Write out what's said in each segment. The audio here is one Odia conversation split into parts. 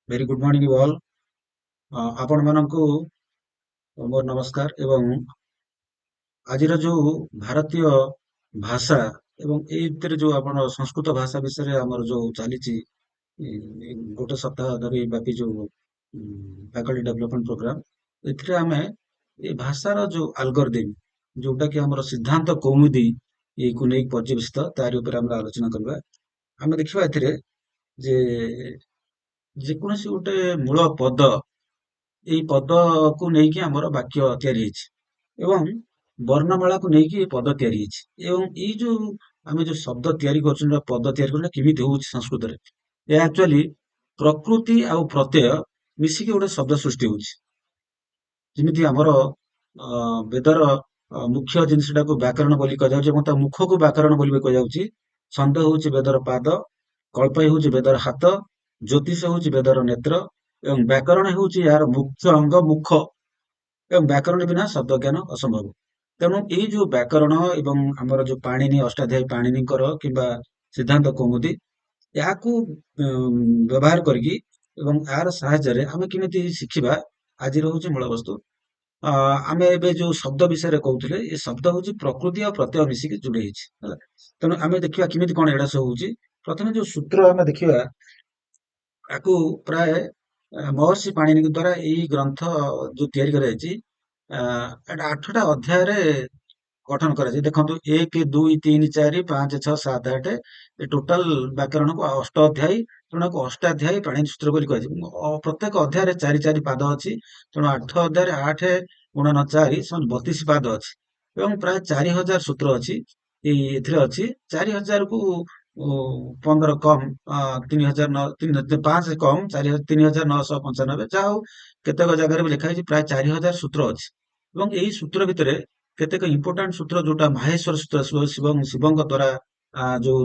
Very good morning all. ଆପଣମାନଙ୍କୁ ମୋର ନମସ୍କାର ଏବଂ ଆଜିର ଯୋଉ ଭାରତୀୟ ଭାଷା ଏବଂ ଏଇ ଭିତରେ ଯୋଉ ଆପଣ ସଂସ୍କୃତ ଭାଷା ବିଷୟରେ ଆମର ଯୋଉ ଚାଲିଛି ଗୋଟେ ସପ୍ତାହ ଧରି ବ୍ୟାପୀ ଯୋଉ ଫ୍ୟାକଲ୍ଟି ଡେଭଲପମେଣ୍ଟ ପ୍ରୋଗ୍ରାମ, ଏଥିରେ ଆମେ ଏ ଭାଷାର ଯୋଉ ଆଲଗରିଦିମ ଯୋଉଟା କି ଆମର ସିଦ୍ଧାନ୍ତ କୌମୁଦୀ କୁ ନେଇ ପର୍ଯ୍ୟବେସିତ ତାରି ଉପରେ ଆମେ ଆଲୋଚନା କରିବା। ଆମେ ଦେଖିବା ଏଥିରେ ଯେ ଯେକୌଣସି ଗୋଟେ ମୂଳ ପଦ, ଏଇ ପଦକୁ ନେଇକି ଆମର ବାକ୍ୟ ତିଆରି ହେଇଛି ଏବଂ ବର୍ଣ୍ଣମାଳାକୁ ନେଇକି ଏ ପଦ ତିଆରି ହେଇଛି ଏବଂ ଏଇ ଯୋଉ ଆମେ ଯୋଉ ଶବ୍ଦ ତିଆରି କରୁଛନ୍ତି ବା ପଦ ତିଆରି କରୁଛନ୍ତି କେମିତି ହଉଛି ସଂସ୍କୃତରେ, ଏହା ଆକ୍ଚୁଆଲି ପ୍ରକୃତି ଆଉ ପ୍ରତ୍ୟୟ ମିଶିକି ଗୋଟେ ଶବ୍ଦ ସୃଷ୍ଟି ହଉଛି। ଯେମିତି ଆମର ବେଦର ମୁଖ୍ୟ ଜିନିଷଟାକୁ ବ୍ୟାକରଣ ବୋଲି କୁହାଯାଉଛି ଏବଂ ତା ମୁଖକୁ ବ୍ୟାକରଣ ବୋଲି ବି କୁହାଯାଉଛି। ଛନ୍ଦ ହଉଛି ବେଦର ପାଦ, କଳ୍ପ ହେଉଛି ବେଦର ହାତ, ଜ୍ୟୋତିଷ ହେଉଛି ବେଦର ନେତ୍ର ଏବଂ ବ୍ୟାକରଣ ହେଉଛି ଏହାର ମୁଖ୍ୟ ଅଙ୍ଗ ମୁଖ ଏବଂ ବ୍ୟାକରଣ ବିନା ଶବ୍ଦ ଜ୍ଞାନ ଅସମ୍ଭବ। ତେଣୁ ଏଇ ଯୋଉ ବ୍ୟାକରଣ ଏବଂ ଆମର ଯୋଉ ପାଣିନି ଅଷ୍ଟାଧ୍ୟାୟୀ ପାଣିନିଙ୍କର କିମ୍ବା ସିଦ୍ଧାନ୍ତ କୌମୁଦୀ, ଏହାକୁ ବ୍ୟବହାର କରିକି ଏବଂ ଏହାର ସାହାଯ୍ୟରେ ଆମେ କେମିତି ଶିଖିବା, ଆଜିର ହଉଛି ମୂଳ ବସ୍ତୁ। ଅ, ଆମେ ଏବେ ଯୋଉ ଶବ୍ଦ ବିଷୟରେ କହୁଥିଲେ, ଏ ଶବ୍ଦ ହଉଛି ପ୍ରକୃତି ଆଉ ପ୍ରତ୍ୟୟ ମିଶିକି ଯୋଡି ହେଇଛି ହେଲା। ତେଣୁ ଆମେ ଦେଖିବା କେମିତି କଣ ଏଇଟା ସବୁ ହଉଛି। ପ୍ରଥମେ ଯୋଉ ସୂତ୍ର ଆମେ ଦେଖିବା, ଆକୁ ପ୍ରାୟ ମହର୍ଷି ପାଣିନିଙ୍କ ଦ୍ଵାରା ଏଇ ଗ୍ରନ୍ଥ ଯୋଉ ତିଆରି କରାଯାଇଛି, ଏଟା 8ଟା ଅଧ୍ୟାୟରେ ଗଠନ କରାଯାଇଛି। ଦେଖନ୍ତୁ 1, 2, 3, 4, 5, 6, 7, 8 ଏ ଟୋଟାଲ ବ୍ୟାକରଣକୁ ଅଷ୍ଟ ଅଧ୍ୟାୟୀ, ତେଣୁ ଆକୁ ଅଷ୍ଟାଧ୍ୟାୟୀ ପାଣିନି ସୂତ୍ର ବୋଲି କୁହାଯାଏ। ପ୍ରତ୍ୟେକ ଅଧ୍ୟାୟରେ 4 ପାଦ ଅଛି, ତେଣୁ 8 ଅଧ୍ୟାୟରେ 8 ଗୁଣନ 4 ସମାନ 32 ପାଦ ଅଛି ଏବଂ ପ୍ରାୟ 4000 ସୂତ୍ର ଅଛି। ଏଥିରେ ଅଛି 4000 କୁ 15 କମ, 5 କମ 3995, ଯାହା ହଉ କେତେକ ଜାଗାରେ ବି ଲେଖା ହେଇଛି ପ୍ରାୟ 4000 ସୂତ୍ର ଅଛି ଏବଂ ଏଇ ସୂତ୍ର ଭିତରେ କେତେକ ଇମ୍ପୋର୍ଟାଣ୍ଟ ସୂତ୍ର ଯୋଉଟା ମାହେଶ୍ୱର ସୂତ୍ର ଶିବଙ୍କ ଦ୍ଵାରା ଯୋଉ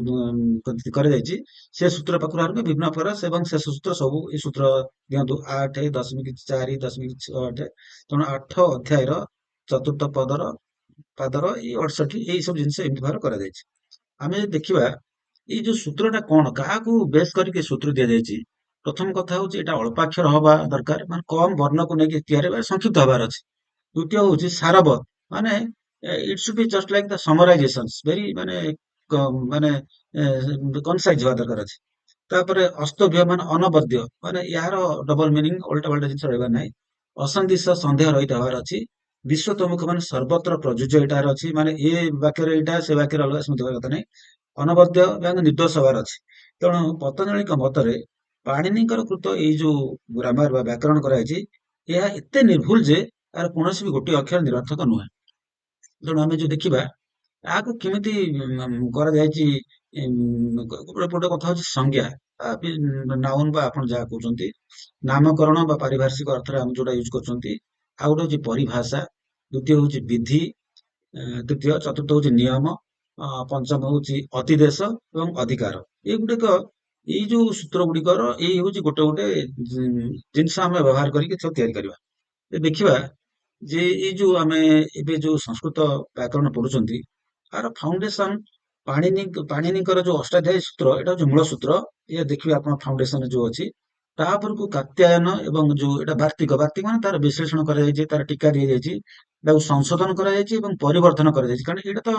କରାଯାଇଛି, ସେ ସୂତ୍ର ପାଖରୁ ଆରମ୍ଭ ବିଭିନ୍ନ ପ୍ରକାର ଏବଂ ଶେଷ ସୂତ୍ର ସବୁ ଏଇ ସୂତ୍ର ଦିଅନ୍ତୁ 8.4.6, ତେଣୁ 8 ଅଧ୍ୟାୟର ଚତୁର୍ଥ ପାଦର ଏଇ 68 ଏଇ ସବୁ ଜିନିଷ ଏମିତି ଭାବରେ କରାଯାଇଛି। ଆମେ ଯଦି ଦେଖିବା ଏଇ ଯୋଉ ସୂତ୍ରଟା କଣ, କାହାକୁ ବେଶ କରିକି ଏ ସୂତ୍ର ଦିଆଯାଇଛି। ପ୍ରଥମ କଥା ହଉଛି ଏଇଟା ଅଳ୍ପାକ୍ଷର ହବା ଦରକାର, ମାନେ କମ ବର୍ଣ୍ଣକୁ ନେଇକି ତିଆରି ହେବା, ସଂକ୍ଷିପ୍ତ ହବାର ଅଛି। ଦ୍ୱିତୀୟ ହଉଛି ସାରବତ, ମାନେ it should be just like the summarization, very ମାନେ ମାନେ କନସାଇଜ ହବା ଦରକାର ଅଛି। ତାପରେ ଅସ୍ତଭ୍ୟ ମାନେ ଅନବଦ୍ୟ, ମାନେ ଏହାର ଡବଲ ମିନିଂ ଓଲଟା ପାଲଟା ଜିନିଷ ରହିବାର ନାହିଁ। ଅସନ୍ଦିଶ ସନ୍ଦେହ ରହିତ ହବାର ଅଛି। ବିଶ୍ୱତୋମୁଖ ମାନେ ସର୍ବତ୍ର ପ୍ରଯୁଜ୍ୟ ଏଇଟାର ଅଛି, ମାନେ ଏ ବାକ୍ୟରେ ଏଇଟା ସେ ବାକ୍ୟରେ ଅଲଗା ସେମିତି ହବା କଥା ନାହିଁ। ଅନବଦ୍ୟ ଏବଂ ନିର୍ଦ୍ଦୋଷ ହବାର ଅଛି। ତେଣୁ ପତଞ୍ଜଳିଙ୍କ ମତରେ ପାଣିନିଙ୍କର କୃତ ଏଇ ଯୋଉ ଗ୍ରାମାର ବା ବ୍ୟାକରଣ କରାଯାଇଛି, ଏହା ଏତେ ନିର୍ଭୁଲ ଯେ ଏହାର କୌଣସି ବି ଗୋଟିଏ ଅକ୍ଷର ନିରର୍ଥକ ନୁହେଁ। ତେଣୁ ଆମେ ଯୋଉ ଦେଖିବା ଏହାକୁ କେମିତି କରାଯାଇଛି, ଗୋଟେ କଥା ହଉଛି ସଂଜ୍ଞା, ନାଉନ ବା ଆପଣ ଯାହା କହୁଛନ୍ତି, ନାମକରଣ ବା ପାରିଭାଷିକ ଅର୍ଥରେ ଆମେ ଯୋଉଟା ୟୁଜ କରୁଛନ୍ତି। ଆଉ ଗୋଟେ ହଉଛି ପରିଭାଷା, ଦ୍ୱିତୀୟ ହଉଛି ବିଧି, ତୃତୀୟ ଚତୁର୍ଥ ହଉଛି ନିୟମ, ପଞ୍ଚମ ହଉଛି ଅତିଦେଶ ଏବଂ ଅଧିକାର। ଏଇଗୁଡିକ ଏଇ ଯୋଉ ସୂତ୍ର ଗୁଡିକର ଏଇ ହଉଛି ଗୋଟେ ଗୋଟେ ଜିନିଷ ଆମେ ବ୍ୟବହାର କରିକି ସବୁ ତିଆରି କରିବା। ଦେଖିବା ଯେ ଏଇ ଯୋଉ ଆମେ ଏବେ ଯୋଉ ସଂସ୍କୃତ ବ୍ୟାକରଣ ପଢୁଛନ୍ତି, ଆର ଫାଉଣ୍ଡେସନ ପାଣିନିଙ୍କର ଯୋଉ ଅଷ୍ଟାଧ୍ୟାୟୀ ସୂତ୍ର, ଏଟା ହଉଛି ମୂଳ ସୂତ୍ର। ଇଏ ଦେଖିବେ ଆପଣ ଫାଉଣ୍ଡେସନ ଯୋଉ ଅଛି, ତାପରକୁ କାତ୍ୟାୟନ ଏବଂ ଯୋଉ ଏଟା ବାର୍ତ୍ତିକ ମାନେ ତାର ବିଶ୍ଳେଷଣ କରାଯାଇଛି, ତାର ଟୀକା ଦିଆଯାଇଛି, ତାକୁ ସଂଶୋଧନ କରାଯାଇଛି ଏବଂ ପରିବର୍ତ୍ତନ କରାଯାଇଛି। କାରଣ ଏଇଟା ତ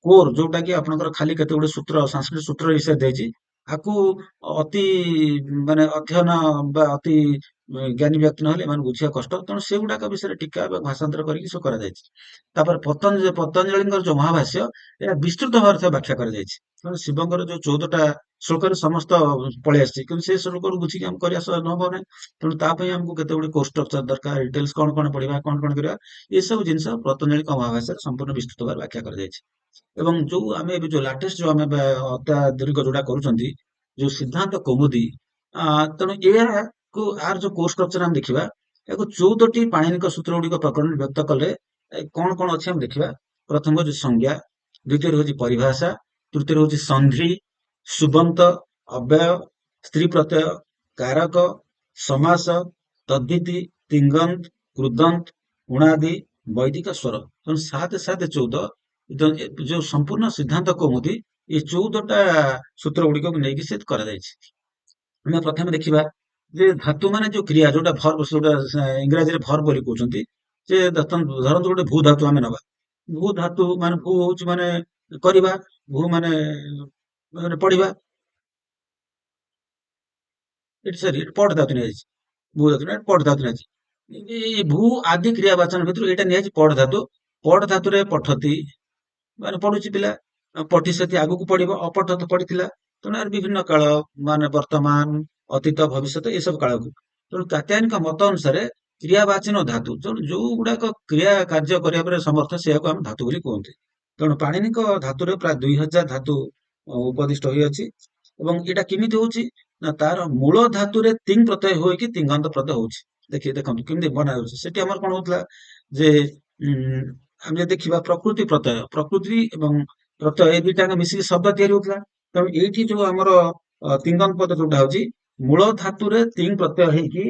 କୋର, ଯୋଉଟା କି ଆପଣଙ୍କର ଖାଲି କେତେ ଗୁଡେ ସୂତ୍ର ସାଂସ୍କୃତିକ ସୂତ୍ର ହିସାବରେ ଦେଇଛି, ଆକୁ ଅତି ମାନେ ଅଧ୍ୟୟନ ବା ଅତି ଜ୍ଞାନୀ ବ୍ୟକ୍ତି ନହେଲେ ଏମାନେ ବୁଝିବା କଷ୍ଟ। ତେଣୁ ସେଗୁଡାକ ବିଷୟରେ ଟୀକା ଏବଂ ଭାଷାନ୍ତର କରିକି ସବୁ କରାଯାଇଛି। ତାପରେ ପତଞ୍ଜଳିଙ୍କର ଯୋଉ ମହାଭାଷ୍ୟ, ଏହା ବିସ୍ତୃତ ଭାବରେ ବ୍ୟାଖ୍ୟା କରାଯାଇଛି। ତେଣୁ ଶିବଙ୍କର ଯୋଉ 14ଟା ଶ୍ଲୋକରେ ସମସ୍ତ ପଳେଇ ଆସିଛି, କିନ୍ତୁ ସେ ଶ୍ଲୋକରୁ ବୁଝିକି ଆମେ କରିବା ସହଜ ହବ ନାହିଁ। ତେଣୁ ତା ପାଇଁ ଆମକୁ କେତେ ଗୁଡେ କୋର୍ସ ଷ୍ଟ୍ରକ୍ଚର ଦରକାର, ଡିଟେଲ୍ସ କଣ କଣ ପଢିବା, କଣ କଣ କରିବା, ଏସବୁ ଜିନିଷ ପତଞ୍ଜଳିଙ୍କ ମହାଭାଷ୍ୟରେ ସମ୍ପୂର୍ଣ୍ଣ ବିସ୍ତୃତ ଭାବରେ ବ୍ୟାଖ୍ୟା କରାଯାଇଛି। ଏବଂ ଯୋଉ ଆମେ ଏବେ ଯୋଉ ଲାଟେଷ୍ଟ ଯୋଉ ଆମେ ଅତ୍ୟାଧୁନିକ ଯୋଉଟା କରୁଛନ୍ତି, ଯୋଉ ସିଦ୍ଧାନ୍ତ କୌମୁଦୀ, ତେଣୁ ଏହାକୁ ଆର ଯୋଉ କୋର୍ସ ଷ୍ଟ୍ରକ୍ଚର ଆମେ ଦେଖିବା, ଏହାକୁ 14ଟି ପାଣିନିକ ସୂତ୍ର ଗୁଡିକ ପ୍ରକରଣରେ ବ୍ୟକ୍ତ କଲେ କଣ କଣ ଅଛି ଆମେ ଦେଖିବା। ପ୍ରଥମ ହଉଛି ସଂଜ୍ଞା, ଦ୍ୱିତୀୟରେ ହଉଛି ପରିଭାଷା, ତୃତୀୟରେ ହଉଛି ସନ୍ଧି, ସୁବନ୍ତ, ଅବ୍ୟୟ, ସ୍ତ୍ରୀ ପ୍ରତ୍ୟୟ, କାରକ, ସମାସ, ତଦ୍ଧିତି, ତିଙ୍ଗନ୍ତ, କୃଦନ୍ତ, ଉଣାଦି, ବୈଦିକ ସ୍ୱର। ତେଣୁ 7, 7, 14 ଯୋଉ ସମ୍ପୂର୍ଣ୍ଣ ସିଦ୍ଧାନ୍ତ କୌମୁଦୀ, ଏ 14ଟା ସୂତ୍ର ଗୁଡିକକୁ ନେଇକି ସେ କରାଯାଇଛି। ଆମେ ପ୍ରଥମେ ଦେଖିବା ଯେ ଧାତୁ ମାନେ ଯୋଉ କ୍ରିୟା ଯୋଉଟା ଭର୍ବ ଯୋଉଟା ଇଂରାଜୀରେ ଭର୍ବ ବୋଲି କହୁଛନ୍ତି। ଯେ ଧରନ୍ତୁ ଗୋଟେ ଭୂ ଧାତୁ ଆମେ ନବା। ଭୂ ଧାତୁ ମାନେ ଭୂ ହଉଛି ମାନେ କରିବା, ଭୂ ମାନେ ପଢିବା। ଏଠି ସରି ପଠ ଧାତୁ ନିଆଯାଇଛି। ଭୂ ଧାତୁ ନା ପଠ ଧାତୁ ନିଆଯାଇଛି। ଏଇ ଭୂ ଆଦି କ୍ରିୟାବାଚନ ଭିତରୁ ଏଇଟା ନିଆଯାଇଛି ପଠ ଧାତୁ। ପଠ ଧାତୁରେ ପଠତି ମାନେ ପଢୁଛି ପିଲା। ପଠି ସେଠି ଆଗକୁ ପଢିବ, ଅପଠ ତ ପଢିଥିଲା। ତେଣୁ ଏହାର ବିଭିନ୍ନ କାଳ ମାନେ ବର୍ତ୍ତମାନ, ଅତୀତ, ଭବିଷ୍ୟତ ଏସବୁ କାଳକୁ। ତେଣୁ କାତ୍ୟାୟନଙ୍କ ମତ ଅନୁସାରେ କ୍ରିୟାବାଚୀନ ଧାତୁ ତେଣୁ ଯୋଉ ଗୁଡାକ କ୍ରିୟା କାର୍ଯ୍ୟ କରିବା ପରେ ସମର୍ଥ ସେଇଆକୁ ଆମେ ଧାତୁ ବୋଲି କୁହନ୍ତି। ତେଣୁ ପାଣିନିଙ୍କ ଧାତୁରେ ପ୍ରାୟ 2000 ଧାତୁ ଉପଦିଷ୍ଟ ହୋଇଅଛି। ଏବଂ ଏଇଟା କେମିତି ହଉଛି ନା ତାର ମୂଳ ଧାତୁରେ ତିଙ୍ଗ ପ୍ରତ୍ୟୟ ହୋଇକି ତିଙ୍ଗାନ୍ତ ପ୍ରତ୍ୟୟ ହଉଛି। ଦେଖନ୍ତୁ କେମିତି ବନା ଯାଉଛି। ସେଠି ଆମର କଣ ହଉଥିଲା ଯେ ଆମେ ଯଦି ଦେଖିବା ପ୍ରକୃତି ପ୍ରତ୍ୟୟ, ପ୍ରକୃତି ଏବଂ ପ୍ରତ୍ୟୟ ଏଇ ଦିଟାଙ୍କ ମିଶିକି ଶବ୍ଦ ତିଆରି ହଉଥିଲା। ତେଣୁ ଏଇଠି ଯୋଉ ଆମର ତିଙ୍ଗନ୍ତ ପଦ ଯୋଉଟା ହଉଛି ମୂଳ ଧାତୁରେ ତିଙ୍ଗ ପ୍ରତ୍ୟୟ ହେଇକି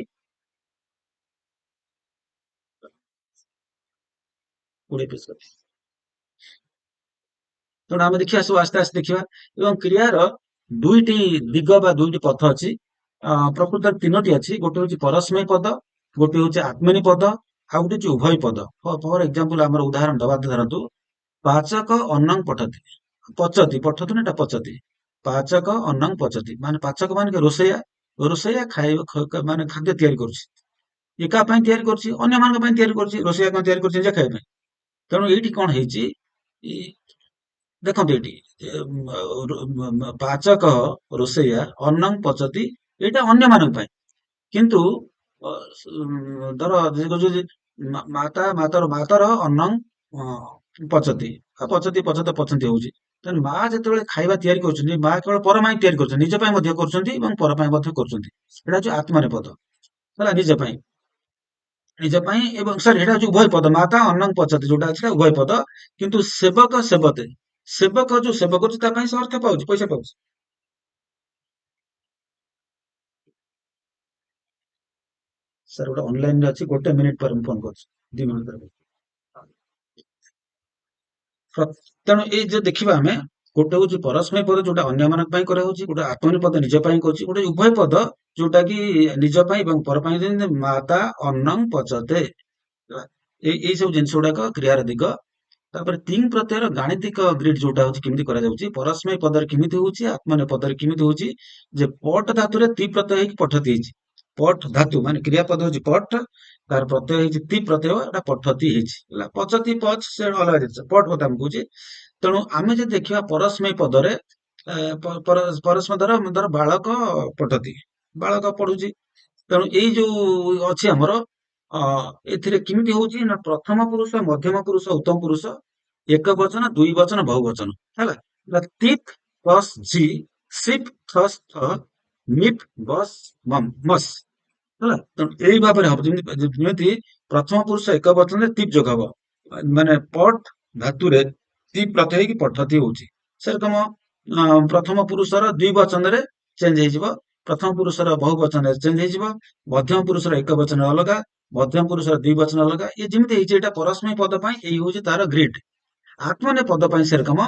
20 ପିସ୍ କରି। ତେଣୁ ଆମେ ଦେଖିବା ସବୁ ଆସ୍ତେ ଆସ୍ତେ ଦେଖିବା। ଏବଂ କ୍ରିୟାର ଦୁଇଟି ଦିଗ ବା ଦୁଇଟି ପଥ ଅଛି। ପ୍ରକୃତରେ ତିନୋଟି ଅଛି। ଗୋଟେ ହଉଛି ପରସ୍ମେୟ ପଦ, ଗୋଟେ ହଉଛି ଆତ୍ମନି ପଦ, ଆଉ ଗୋଟେ ହଉଛି ଉଭୟ ପଦ। ଫର ଏକ୍ସାମ୍ପଲ ଆମର ଉଦାହରଣ ଦବା ଧରନ୍ତୁ ପାଚକ ଅନ୍ନଂ ପଠତି। ପଚତି ପଠତୁ ନା ଏଟା ପଚତି। ପାଚକ ଅନ୍ନଂ ପଚତି ମାନେ ପାଚକ ମାନେ ରୋଷେଇଆ। ରୋଷେଇଆ ଖାଇବା ମାନେ ଖାଦ୍ୟ ତିଆରି କରୁଛି। ଏକା ପାଇଁ ତିଆରି କରୁଛି, ଅନ୍ୟମାନଙ୍କ ପାଇଁ ତିଆରି କରୁଛି। ରୋଷେଇଆ କଣ ତିଆରି କରୁଛି ନିଜେ ଖାଇବା ପାଇଁ। ତେଣୁ ଏଇଠି କଣ ହେଇଛି ଦେଖନ୍ତୁ ଏଇଠି ପାଚକ ରୋଷେଇଆ ଅନ୍ନଂ ପଚତି ଏଇଟା ଅନ୍ୟମାନଙ୍କ ପାଇଁ। କିନ୍ତୁ ଧର ମାତାର ଅନ୍ନଂ ପଚତି ପଚତି ପଚତ ପଚନ୍ତି ହଉଛି। ତେଣୁ ମା ଯେତେବେଳେ ଖାଇବା ତିଆରି କରୁଛନ୍ତି ମା କେବଳ ପର ପାଇଁ ତିଆରି କରୁଛନ୍ତି, ନିଜ ପାଇଁ ମଧ୍ୟ କରୁଛନ୍ତି ଏବଂ ପର ପାଇଁ ମଧ୍ୟ କରୁଛନ୍ତି। ଏଇଟା ହଉଛି ଆତ୍ମନେପଦ ହେଲା, ନିଜ ପାଇଁ। ନିଜ ପାଇଁ ଏବଂ ସରି ଏଇଟା ହଉଛି ଉଭୟ ପଦ ମାତା ଅନ୍ନଂ ପଚତି ଯୋଉଟା ଅଛି ଉଭୟ ପଦ। କିନ୍ତୁ ସେବକ ସେବତେ ସେବକ ଯୋଉ ସେବକ କରୁଛି ତା ପାଇଁ ସେ ଅର୍ଥ ପାଉଛି, ପଇସା ପାଉଛି। ସାର୍ ଗୋଟେ ଅନଲାଇନରେ ଅଛି, ଗୋଟେ ମିନିଟ୍ ପରେ ମୁଁ ଫୋନ କରୁଛି। 2 ମିନିଟ୍ ପରେ। ତେଣୁ ଏଇ ଯୋଉ ଦେଖିବା ଆମେ ଗୋଟେ ହଉଛି ପରସ୍ମେୟ ପଦ ଯୋଉଟା ଅନ୍ୟମାନଙ୍କ ପାଇଁ କରାହଉଛି, ଗୋଟେ ଆତ୍ମନି ପଦ ନିଜ ପାଇଁ କରୁଛି, ଗୋଟେ ଉଭୟ ପଦ ଯୋଉଟା କି ନିଜ ପାଇଁ ଏବଂ ପର ପାଇଁ ଯେମିତି ମାତା ଅନ୍ନଂ ପଚତେ। ଏଇ ସବୁ ଜିନିଷ ଗୁଡାକ କ୍ରିୟାର ଦିଗ। ତାପରେ ତିଙ୍ଗ ପ୍ରତ୍ୟୟର ଗାଣିତିକ ଗ୍ରିଡ ଯୋଉଟା ହଉଛି କେମିତି କରାଯାଉଛି, ପରସ୍ମେୟ ପଦରେ କେମିତି ହଉଛି, ଆତ୍ମନେୟ ପଦରେ କେମିତି ହଉଛି। ଯେ ପଟ ଧାତୁରେ ତି ପ୍ରତ୍ୟୟ ହେଇକି ପଠତି ହେଇଛି। ପଟ ଧାତୁ ମାନେ କ୍ରିୟାପଦ ହଉଛି ପଟ, ତାର ପ୍ରତ୍ୟୟ ହେଇଛି ତି ପ୍ରତ୍ୟୟ, ଏଟା ପଠତି ହେଇଛି ହେଲା। ପଚତି ପଚ ସେ ଅଲଗା ଜିନିଷ, ପଟ କଥା ମୁଁ କହୁଛି। ତେଣୁ ଆମେ ଯଦି ଦେଖିବା ପରସ୍ମେୟ ପଦରେ ପରସ୍ମେୟ ଧର ବାଳକ ପଠତି, ବାଳକ ପଢୁଛି। ତେଣୁ ଏଇ ଯୋଉ ଅଛି ଆମର ଏଥିରେ କେମିତି ହଉଛି ନା ପ୍ରଥମ ପୁରୁଷ, ମଧ୍ୟମ ପୁରୁଷ, ଉତ୍ତମ ପୁରୁଷ, ଏକ ବଚନ, ଦୁଇ ବଚନ, ବହୁ ବଚନ ହେଲା। ତିତ୍ ପ୍ଲସ୍ ଜି, ସିପ୍ ଥସ୍ ଥ, ମିପ୍ ବସ୍ ମମ୍ ମସ୍ ହେଲା। ତେଣୁ ଏଇ ଭାବରେ ହବ ଯେମିତି ପ୍ରଥମ ପୁରୁଷ ଏକ ବଚନରେ ତିପ୍ ଯୋଗ ହବ। ମାନେ ପଟ ଧାତୁରେ ତିପ୍ ପ୍ରତ୍ୟୟ ହେଇକି ପଠତି ହଉଛି। ସେରକମ ପ୍ରଥମ ପୁରୁଷର ଦ୍ୱି ବଚନରେ ଚେଞ୍ଜ ହେଇଯିବ, ପ୍ରଥମ ପୁରୁଷର ବହୁ ବଚନରେ ଚେଞ୍ଜ ହେଇଯିବ, ମଧ୍ୟମ ପୁରୁଷର ଏକ ବଚନ ଅଲଗା, ମଧ୍ୟମ ପୁରୁଷର ଦ୍ୱି ବଚନ ଅଲଗା। ଇଏ ଯେମିତି ହେଇଛି ଏଇଟା ପରସ୍ମେୟ ପଦ ପାଇଁ ଏଇ ହଉଛି ତାର ଗ୍ରିଡ। ଆତ୍ମନେୟ ପଦ ପାଇଁ ସେରକମ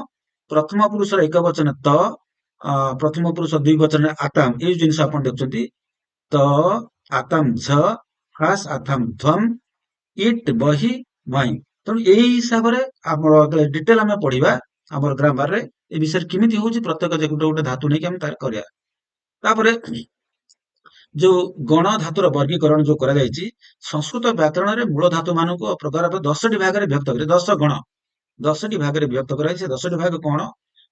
ପ୍ରଥମ ପୁରୁଷର ଏକ ବଚନ ତ, ପ୍ରଥମ ପୁରୁଷ ଦ୍ୱି ବଚନରେ ଆତାମ, ଏଇ ଜିନିଷ ଆପଣ ଦେଖୁଛନ୍ତି। ତ ଆତାମ ଝ, ହାସ ଆଥାମ ଧ୍ୱମ, ଇଟ୍ ବହି ମଇ। ତେଣୁ ଏଇ ହିସାବରେ ଆମର ଡିଟେଲ ଆମେ ପଢିବା ଆମର ଗ୍ରାମାରରେ ଏ ବିଷୟରେ କେମିତି ହଉଛି ପ୍ରତ୍ୟେକ ଯେ ଗୋଟେ ଗୋଟେ ଧାତୁ ନେଇକି ଆମେ ତାର କରିବା। ତାପରେ ଯୋଉ ଗଣ ଧାତୁର ବର୍ଗୀକରଣ ଯୋଉ କରାଯାଇଛି ସଂସ୍କୃତ ବ୍ୟାକରଣରେ ମୂଳ ଧାତୁ ମାନଙ୍କୁ ପ୍ରକାର 10ଟି ଭାଗରେ ବିଭକ୍ତ କରି 10 ଗଣ 10ଟି ଭାଗରେ ବିଭକ୍ତ କରାଯାଇଛି। ସେ 10ଟି ଭାଗ କଣ?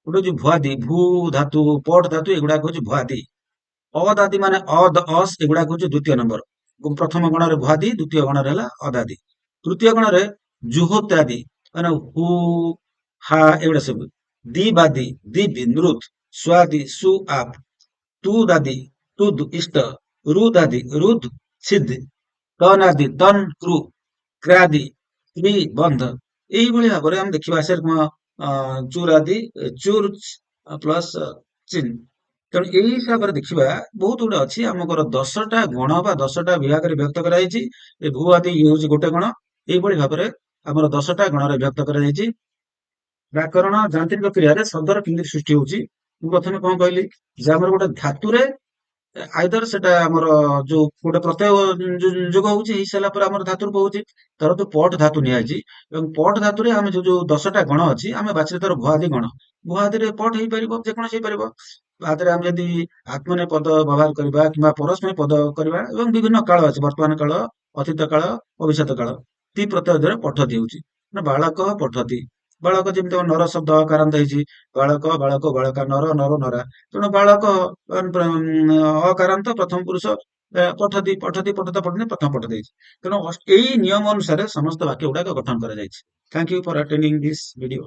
ଗୋଟେ ହଉଛି ଭୁଆଦି, ଭୂ ଧାତୁ, ପଟ ଧାତୁ ଏଗୁଡାକ ହଉଛି ଭୁଆଦି। ଅଦାଦି ମାନେ ଅସ୍ ଏଗୁଡାକ ହଉଛି ଦ୍ୱିତୀୟ ନମ୍ବର। ପ୍ରଥମ ଗଣରେ ଭୁଆଦି, ଦ୍ୱିତୀୟ ଗଣରେ ହେଲା ଅଦାଦି। ତୃତୀୟ ଗଣରେ ଜୁହୋତ୍ୟାଦି ମାନେ ହୁ ହା ଏଗୁଡା ସବୁ। ଦିବାଦି, ଦିବ୍ ନୃତ୍, ସ୍ୱାଦି ସୁ ଆପ, ତୁ ଦାଦି ତୁଦ୍ ଇଷ୍ଟ, ରୁ ଦାଦି ରୁଦ୍ ସିଦ୍ଧ, ତନାଦି ତନ୍ କ୍ରୁ, କ୍ରାଦି କ୍ରି ବନ୍ଧ। ଏଇଭଳି ଭାବରେ ଆମେ ଦେଖିବା ସେରକମ ଚୁରାଦି ଚୁର୍ ପ୍ଲସ୍ ଚିନ୍। ତେଣୁ ଏଇ ହିସାବରେ ଦେଖିବା ବହୁତ ଗୁଡେ ଅଛି। ଆମଙ୍କର 10ଟା ଗଣ ବା 10ଟା ବିଭାଗରେ ବିଭକ୍ତ କରାଯାଇଛି। ଏ ଭୂ ଆଦି ଇଏ ହଉଛି ଗୋଟେ ଗଣ। ଏଇଭଳି ଭାବରେ ଆମର 10ଟା ଗଣରେ ବିଭକ୍ତ କରାଯାଇଛି। ବ୍ୟାକରଣ ଯାନ୍ତ୍ରିକ କ୍ରିୟାରେ ଶବ୍ଦର କେମିତି ସୃଷ୍ଟି ହଉଛି, ମୁଁ ପ୍ରଥମେ କଣ କହିଲି ଯେ ଆମର ଗୋଟେ ଧାତୁରେ ଆଇଦର ସେଟା ଆମର ଯୋଉ ଗୋଟେ ପ୍ରତ୍ୟୟ ଯୋଗ ହଉଛି ହେଇସାରିଲା ପରେ ଆମର ଧାତୁ ରୂପ ହଉଛି। ଧର ଯୋଉ ପଟ ଧାତୁ ନିଆଯାଇଛି ଏବଂ ପଟ ଧାତୁରେ ଆମେ ଯୋଉ 10ଟା ଗଣ ଅଛି ଆମେ ବାଛିଲେ ଧର ଭୁଆଦି ଗଣ। ଭୁଆଦିରେ ପଟ ହେଇପାରିବ, ଯେକୌଣସି ହେଇପାରିବ। ତା ଦେହରେ ଆମେ ଯଦି ଆତ୍ମନେୟ ପଦ ବ୍ୟବହାର କରିବା କିମ୍ବା ପରସ୍ମୈ ପଦ କରିବା ଏବଂ ବିଭିନ୍ନ କାଳ ଅଛି, ବର୍ତ୍ତମାନ କାଳ, ଅତୀତ କାଳ, ଭବିଷ୍ୟତ କାଳ। ତି ପ୍ରତ୍ୟୟ ଦ୍ୱାରା ପଠତି ହଉଛି। ମାନେ ବାଳକ ପଠତି। ବାଳକ ଯେମିତି ଆମ ନର ଶବ୍ଦ ଅକାରାନ୍ତ ହେଇଛି। ବାଳକ, ବାଳକ, ବାଳକା, ନର, ନର, ନରା। ତେଣୁ ବାଳକ ଅକାରାନ୍ତ ପ୍ରଥମ ପୁରୁଷ ପଠତି, ପଠତି, ପଠତ, ପଠନି ପ୍ରଥମ ପଠ ଦେଇଛି। ତେଣୁ ଏଇ ନିୟମ ଅନୁସାରେ ସମସ୍ତ ବାକ୍ୟ ଗୁଡାକ ଗଠନ କରାଯାଇଛି। Thank you for attending this video.